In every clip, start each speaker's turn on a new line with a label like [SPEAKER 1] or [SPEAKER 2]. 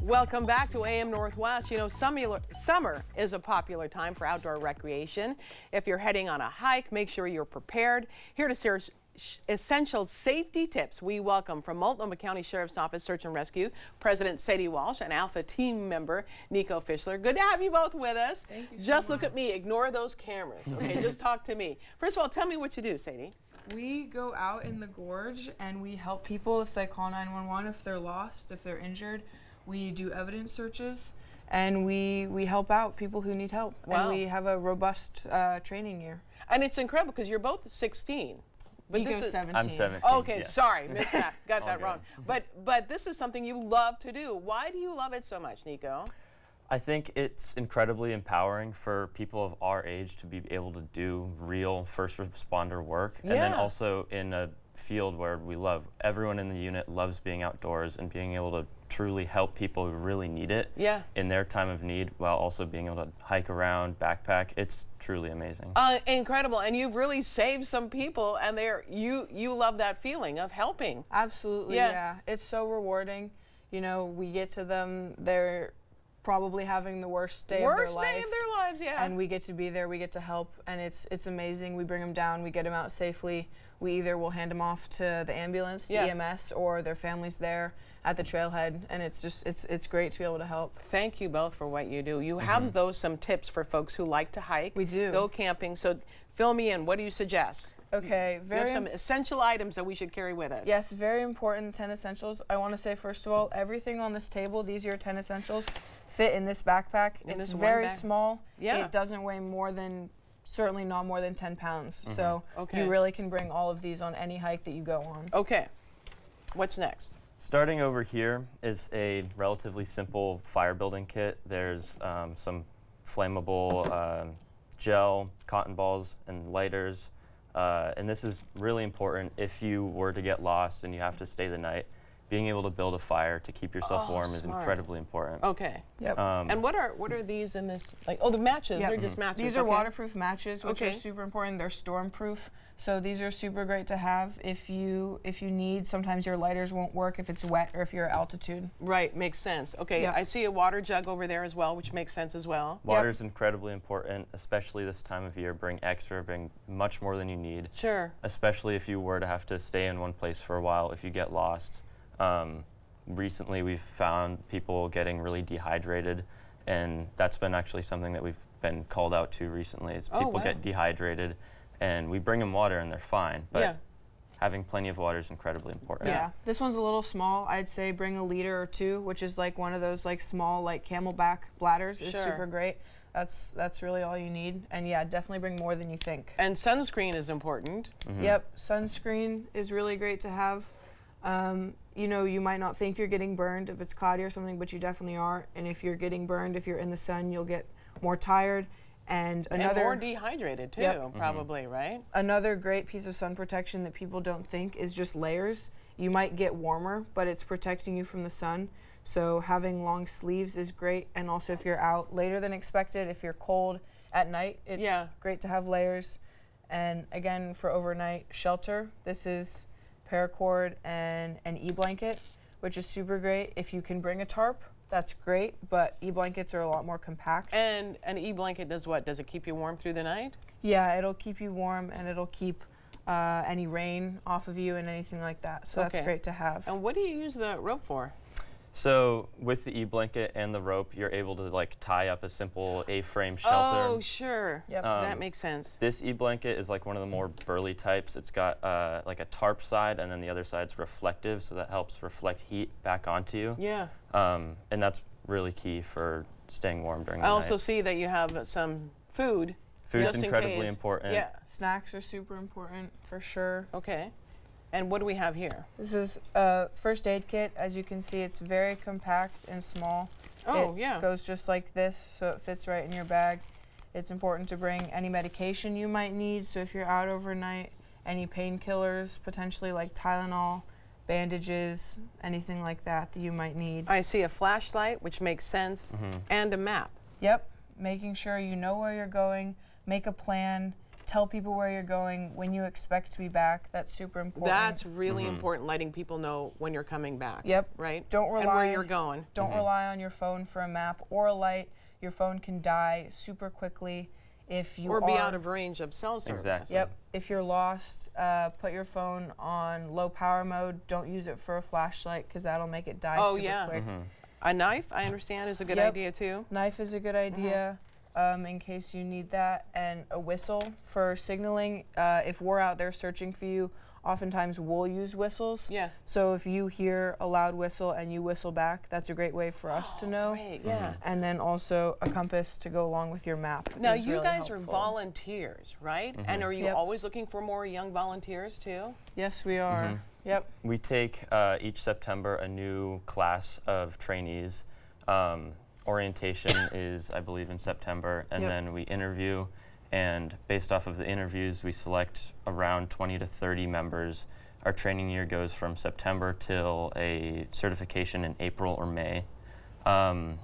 [SPEAKER 1] Welcome back to AM Northwest. You know, summer is a popular time for outdoor recreation. If you're heading on a hike, make sure you're prepared. Here to share essential safety tips, we welcome from Multnomah County Sheriff's Office Search and Rescue, President Sadie Walsh and Alpha team member Niko Fischler. Good to have you both with us.
[SPEAKER 2] Thank you so
[SPEAKER 1] Just
[SPEAKER 2] much.
[SPEAKER 1] look at me, ignore those cameras. Okay, just talk to me. First of all, tell me what you do, Sadie.
[SPEAKER 2] We go out in the gorge and we help people if they call 911, if they're lost, if they're injured. We do evidence searches and we help out people who need help.
[SPEAKER 1] Wow.
[SPEAKER 2] And we have a robust training year.
[SPEAKER 1] And it's incredible because you're both 16. But
[SPEAKER 2] Niko's 17.
[SPEAKER 3] I'm 17.
[SPEAKER 1] Oh, okay,
[SPEAKER 3] yeah.
[SPEAKER 1] sorry, missed that. Got
[SPEAKER 3] All
[SPEAKER 1] that
[SPEAKER 3] good.
[SPEAKER 1] wrong. But this is something you love to do. Why do you love it so much, Niko?
[SPEAKER 3] I think it's incredibly empowering for people of our age to be able to do real first responder work. And then
[SPEAKER 1] Yeah.
[SPEAKER 3] also in a field where we love, everyone in the unit loves being outdoors and being able to truly help people who really need it in their time of need while also being able to hike around, backpack. It's truly amazing.
[SPEAKER 1] Incredible, and you've really saved some people, and you love that feeling of helping.
[SPEAKER 2] Absolutely, yeah. It's so rewarding. You know, we get to them, they're probably having the worst day of their life.
[SPEAKER 1] Worst day of their lives, yeah.
[SPEAKER 2] And we get to be there, we get to help, and it's amazing. We bring them down, we get them out safely. We either will hand them off to the ambulance, to EMS, or their families there at the trailhead, and it's great to be able to help.
[SPEAKER 1] Thank you both for what you do. You have some tips for folks who like to hike.
[SPEAKER 2] We do.
[SPEAKER 1] Go camping. So fill me in. What do you suggest?
[SPEAKER 2] Okay,
[SPEAKER 1] You have some essential items that we should carry with us.
[SPEAKER 2] Yes, very important 10 essentials. I want to say first of all, everything on this table, these are your 10 essentials, fit in this backpack. It's very small.
[SPEAKER 1] Yeah.
[SPEAKER 2] It doesn't weigh more than, certainly not more than 10 pounds. So
[SPEAKER 1] Okay.
[SPEAKER 2] you really can bring all of these on any hike that you go on.
[SPEAKER 1] Okay. What's next?
[SPEAKER 3] Starting over here is a relatively simple fire building kit. There's some flammable gel, cotton balls, and lighters. And this is really important if you were to get lost and you have to stay the night. Being able to build a fire to keep yourself warm is incredibly important.
[SPEAKER 1] Okay.
[SPEAKER 2] Yep.
[SPEAKER 1] And what are these in this? Like, oh, the matches.
[SPEAKER 2] Yep.
[SPEAKER 1] They're just matches.
[SPEAKER 2] These are waterproof matches, which are
[SPEAKER 1] Okay.
[SPEAKER 2] super important. They're stormproof, so these are super great to have if you need. Sometimes your lighters won't work if it's wet or if you're at altitude.
[SPEAKER 1] Right, makes sense. Okay,
[SPEAKER 2] Yep.
[SPEAKER 1] I see a water jug over there as well, which makes sense as well.
[SPEAKER 3] Water is incredibly important, especially this time of year. Bring extra, bring much more than you need.
[SPEAKER 1] Sure.
[SPEAKER 3] Especially if you were to have to stay in one place for a while if you get lost. Recently we've found people getting really dehydrated, and that's been actually something that we've been called out to recently is people get dehydrated, and we bring them water and they're fine, but having plenty of water is incredibly important.
[SPEAKER 2] Yeah, this one's a little small. I'd say bring a liter or two, which is like one of those like small like camelback bladders is super great. That's really all you need, and yeah, definitely bring more than you think.
[SPEAKER 1] And sunscreen is important.
[SPEAKER 2] Yep, sunscreen is really great to have. You know, you might not think you're getting burned if it's cloudy or something, but you definitely are. And if you're getting burned, if you're in the sun, you'll get more tired. And
[SPEAKER 1] more dehydrated too, probably, right?
[SPEAKER 2] Another great piece of sun protection that people don't think is just layers. You might get warmer, but it's protecting you from the sun. So having long sleeves is great. And also if you're out later than expected, if you're cold at night, it's great to have layers. And again, for overnight shelter, this is paracord and an e-blanket, which is super great. If you can bring a tarp, that's great, but e-blankets are a lot more compact.
[SPEAKER 1] And an e-blanket does what? Does it keep you warm through the night?
[SPEAKER 2] Yeah, it'll keep you warm and it'll keep any rain off of you and anything like that. So that's great to have.
[SPEAKER 1] And what do you use the rope for?
[SPEAKER 3] So with the e-blanket and the rope, you're able to like tie up a simple A-frame shelter.
[SPEAKER 1] Oh, sure.
[SPEAKER 2] Yep.
[SPEAKER 1] That makes sense.
[SPEAKER 3] This e-blanket is like one of the more burly types. It's got like a tarp side, and then the other side's reflective, so that helps reflect heat back onto you.
[SPEAKER 1] Yeah.
[SPEAKER 3] And that's really key for staying warm during the
[SPEAKER 1] I
[SPEAKER 3] night.
[SPEAKER 1] also see that you have some food.
[SPEAKER 3] Food's
[SPEAKER 1] just in
[SPEAKER 3] incredibly
[SPEAKER 1] case.
[SPEAKER 3] important.
[SPEAKER 1] Yeah.
[SPEAKER 2] Snacks are super important for sure.
[SPEAKER 1] Okay. And what do we have here?
[SPEAKER 2] This is a first aid kit. As you can see, it's very compact and small.
[SPEAKER 1] Oh,
[SPEAKER 2] It goes just like this, so it fits right in your bag. It's important to bring any medication you might need. So if you're out overnight, any painkillers, potentially like Tylenol, bandages, anything like that you might need.
[SPEAKER 1] I see a flashlight, which makes sense, and a map.
[SPEAKER 2] Yep, making sure you know where you're going, make a plan, tell people where you're going, when you expect to be back. That's super important.
[SPEAKER 1] That's really important, letting people know when you're coming back.
[SPEAKER 2] Yep.
[SPEAKER 1] Right?
[SPEAKER 2] Don't
[SPEAKER 1] and
[SPEAKER 2] rely
[SPEAKER 1] where you're going.
[SPEAKER 2] Don't rely on your phone for a map or a light. Your phone can die super quickly if you
[SPEAKER 1] Or be out of range of cell service.
[SPEAKER 3] Exactly.
[SPEAKER 2] Yep. If you're lost, put your phone on low power mode. Don't use it for a flashlight because that'll make it die super quick.
[SPEAKER 1] A knife, I understand, is a good
[SPEAKER 2] Yep.
[SPEAKER 1] idea too.
[SPEAKER 2] Knife is a good idea in case you need that, and a whistle for signaling. If we're out there searching for you, oftentimes we'll use whistles.
[SPEAKER 1] Yeah.
[SPEAKER 2] So if you hear a loud whistle and you whistle back, that's a great way for us to know.
[SPEAKER 1] Great, yeah.
[SPEAKER 2] And then also a compass to go along with your map.
[SPEAKER 1] Now,
[SPEAKER 2] is
[SPEAKER 1] you
[SPEAKER 2] really
[SPEAKER 1] guys are
[SPEAKER 2] helpful.
[SPEAKER 1] volunteers, right? And are you
[SPEAKER 2] Yep.
[SPEAKER 1] always looking for more young volunteers too?
[SPEAKER 2] Yes, we are. Yep.
[SPEAKER 3] We take each September a new class of trainees. Orientation is, I believe, in September, and
[SPEAKER 2] Yep.
[SPEAKER 3] then we interview, and based off of the interviews, we select around 20 to 30 members. Our training year goes from September till a certification in April or May, and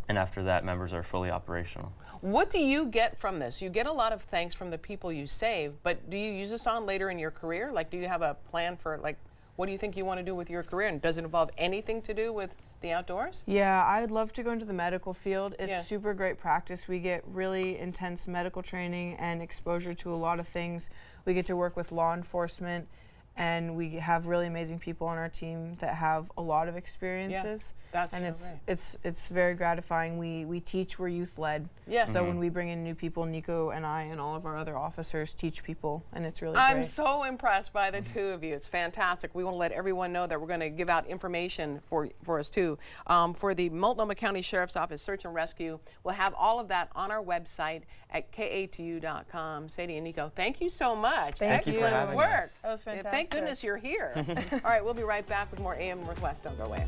[SPEAKER 3] after that, members are fully operational.
[SPEAKER 1] What do you get from this? You get a lot of thanks from the people you save, but do you use this on later in your career? Like, do you have a plan for, like, what do you think you want to do with your career? And does it involve anything to do with the outdoors?
[SPEAKER 2] Yeah, I'd love to go into the medical field. It's
[SPEAKER 1] Yeah.
[SPEAKER 2] super great practice. We get really intense medical training and exposure to a lot of things. We get to work with law enforcement, and we have really amazing people on our team that have a lot of experiences.
[SPEAKER 1] That's
[SPEAKER 2] And
[SPEAKER 1] so
[SPEAKER 2] it's very gratifying. We teach, we're youth led.
[SPEAKER 1] Yeah.
[SPEAKER 2] So when we bring in new people, Niko and I and all of our other officers teach people, and it's really
[SPEAKER 1] I'm
[SPEAKER 2] great.
[SPEAKER 1] so impressed by the two of you. It's fantastic. We want to let everyone know that we're going to give out information for us too. For the Multnomah County Sheriff's Office Search and Rescue, we'll have all of that on our website at katu.com. Sadie and Niko, thank you so much.
[SPEAKER 2] Thank
[SPEAKER 3] you for
[SPEAKER 1] Excellent
[SPEAKER 3] having
[SPEAKER 1] work.
[SPEAKER 3] us.
[SPEAKER 2] That was
[SPEAKER 1] Yeah,
[SPEAKER 2] fantastic.
[SPEAKER 1] thank goodness you're here. All right, we'll be right back with more AM Northwest. Don't go away.